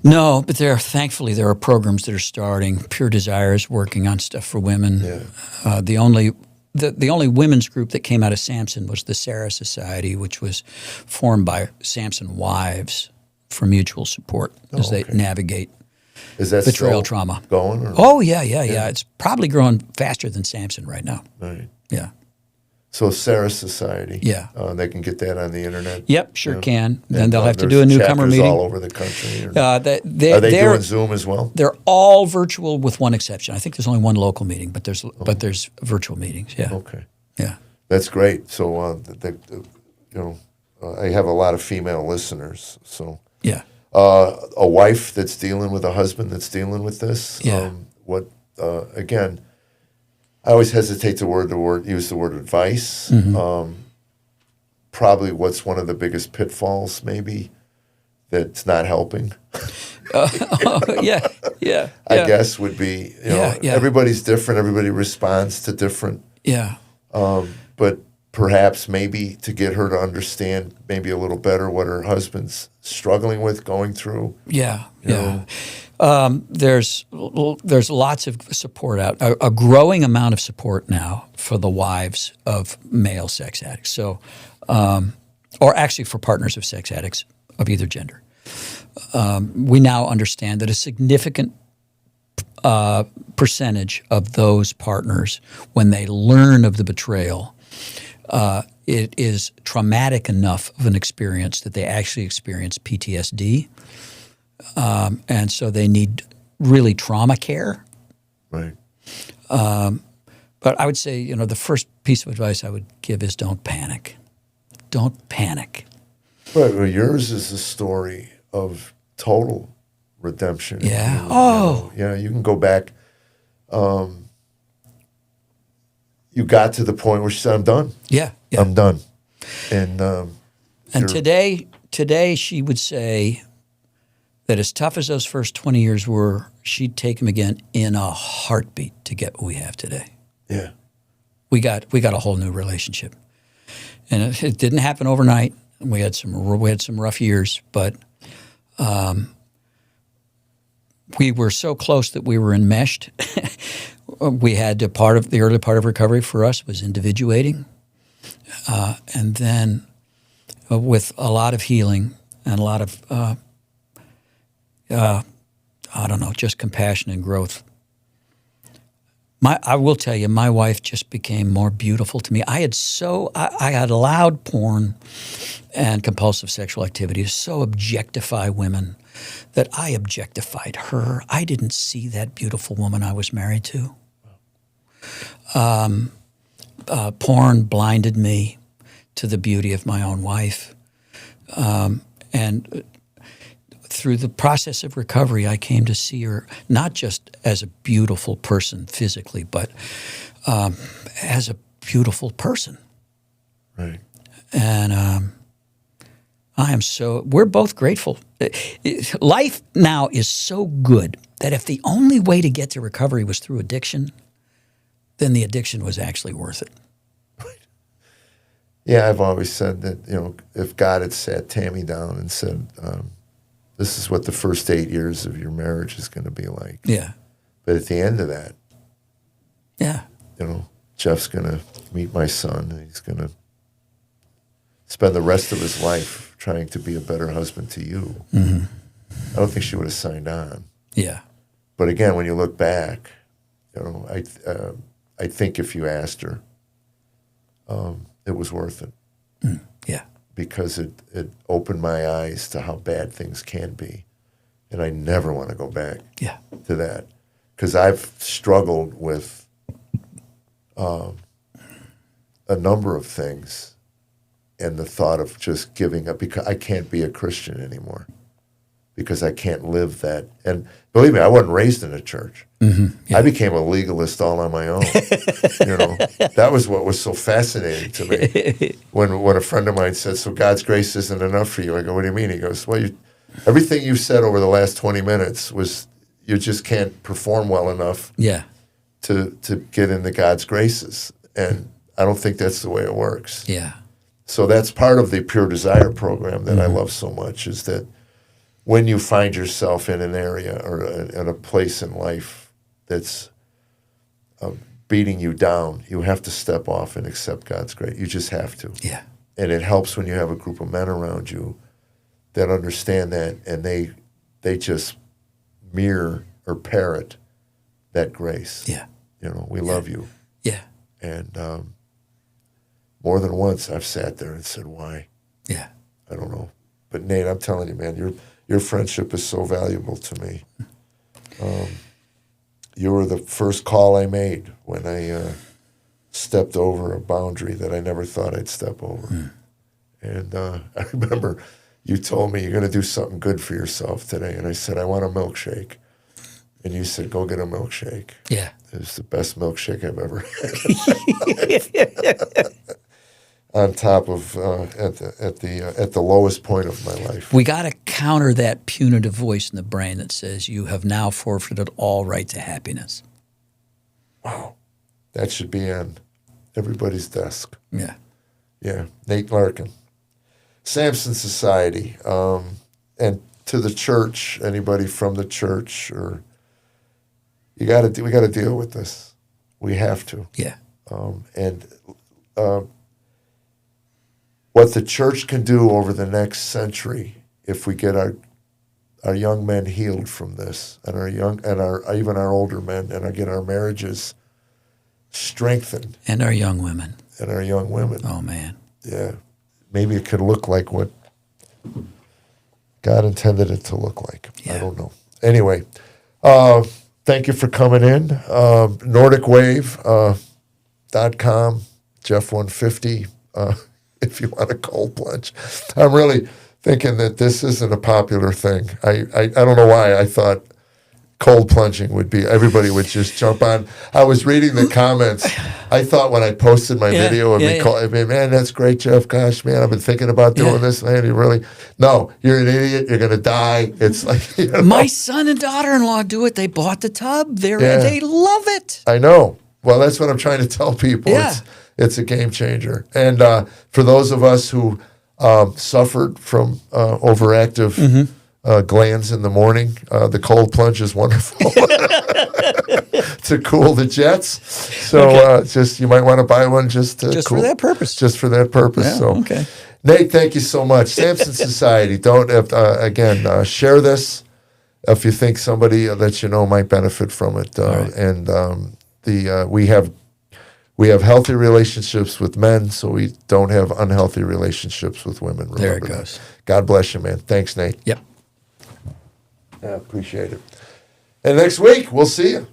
No, but thankfully there are programs that are starting. Pure Desire is working on stuff for women. Yeah. The only women's group that came out of Samson was the Sarah Society, which was formed by Samson wives for mutual support as they navigate Is that betrayal still trauma. going? Or? Oh, yeah. It's probably growing faster than Samson right now. Right. Yeah. So Sarah Society. Yeah. They can get that on the internet. Yep, sure Yeah. can. Then And, they'll have to there's do a newcomer chapters meeting. all over the country. Or Are they they're doing Zoom as well? They're all virtual with one exception. I think there's only one local meeting, but there's virtual meetings. Yeah. Okay. Yeah. That's great. So, I have a lot of female listeners. So, Yeah. a wife that's dealing with a husband that's dealing with this. Yeah. Again, I always hesitate to use the word advice. Mm-hmm. Probably what's one of the biggest pitfalls, maybe, that's not helping. Yeah. I guess would be, Yeah. everybody's different. Everybody responds to different. Yeah. But perhaps maybe to get her to understand maybe a little better what her husband's struggling with, going through. Yeah. You Yeah. know. There's lots of support out, a growing amount of support now for the wives of male sex addicts. So, or actually for partners of sex addicts of either gender. We now understand that a significant percentage of those partners, when they learn of the betrayal, it is traumatic enough of an experience that they actually experience PTSD. And so they need really trauma care. Right. But I would say, the first piece of advice I would give is don't panic. Don't panic. But yours is a story of total redemption. Yeah. You can go back. You got to the point where she said, "I'm done. Yeah. I'm done." And today she would say that as tough as those first 20 years were, she'd take them again in a heartbeat to get what we have today. yeah, We got a whole new relationship, and it didn't happen overnight. We had some rough years, but we were so close that we were enmeshed. We had the early part of recovery for us was individuating, and then with a lot of healing and a lot of just compassion and growth. I will tell you, my wife just became more beautiful to me. I had allowed porn and compulsive sexual activity to so objectify women that I objectified her. I didn't see that beautiful woman I was married to. Porn blinded me to the beauty of my own wife. And through the process of recovery, I came to see her not just as a beautiful person physically, but as a beautiful person. right. And we're both grateful. Life now is so good that if the only way to get to recovery was through addiction, then the addiction was actually worth it. Yeah, I've always said that, if God had sat Tammy down and said, this is what the first 8 years of your marriage is going to be like. Yeah. But at the end of that, Yeah. Jeff's going to meet my son, and he's going to spend the rest of his life trying to be a better husband to you. Mm-hmm. I don't think she would have signed on. Yeah. But again, when you look back, I think if you asked her, it was worth it. Yeah. Because it opened my eyes to how bad things can be. And I never want to go back Yeah. to that. Because I've struggled with a number of things and the thought of just giving up, because I can't be a Christian anymore because I can't live that. And believe me, I wasn't raised in a church. Mm-hmm. Yeah. I became a legalist all on my own. That was what was so fascinating to me. When a friend of mine said, "So God's grace isn't enough for you," I go, "What do you mean?" He goes, "Well, everything you've said over the last 20 minutes was you just can't perform well enough Yeah. to get into God's graces." And I don't think that's the way it works. Yeah. So that's part of the Pure Desire program that I love so much, is that when you find yourself in an area or in a place in life that's beating you down, you have to step off and accept God's grace. You just have to. Yeah. And it helps when you have a group of men around you that understand that, and they just mirror or parrot that grace. Yeah. We love you. Yeah. And more than once I've sat there and said, why? Yeah. I don't know. But Nate, I'm telling you, man, your friendship is so valuable to me. You were the first call I made when I stepped over a boundary that I never thought I'd step over. And I remember you told me you're going to do something good for yourself today. And I said, I want a milkshake. And you said, go get a milkshake. Yeah. It was the best milkshake I've ever had. On top of at the lowest point of my life. We got to counter that punitive voice in the brain that says you have now forfeited all right to happiness. Wow. That should be on everybody's desk. Yeah. Yeah. Nate Larkin. Samson Society. And to the church, anybody from the church, or we got to deal with this. We have to. Yeah. What the church can do over the next century, if we get our young men healed from this, and even our older men, and get our marriages strengthened, And our young women. Oh man. Yeah, maybe it could look like what God intended it to look like. Yeah. I don't know. Anyway, thank you for coming in. NordicWave.com, Jeff150. If you want a cold plunge. I'm really thinking that this isn't a popular thing. I don't know why I thought cold plunging would be, everybody would just jump on. I was reading the comments. I thought when I posted my video, man, that's great, Jeff. Gosh, man, I've been thinking about doing this. Man, no, you're an idiot. You're going to die. It's like, My son and daughter-in-law do it. They bought the tub. They love it. I know. Well, that's what I'm trying to tell people. Yeah. It's a game changer. And for those of us who suffered from overactive glands in the morning, the cold plunge is wonderful to cool the jets. So you might want to buy one just for that purpose. Just for that purpose. Yeah, So, okay. Nate, thank you so much. Samson Society. Don't share this if you think somebody that you know might benefit from it. Right. And we have healthy relationships with men, so we don't have unhealthy relationships with women. There it Remember goes. that. God bless you, man. Thanks, Nate. Yep. I appreciate it. And next week, we'll see you.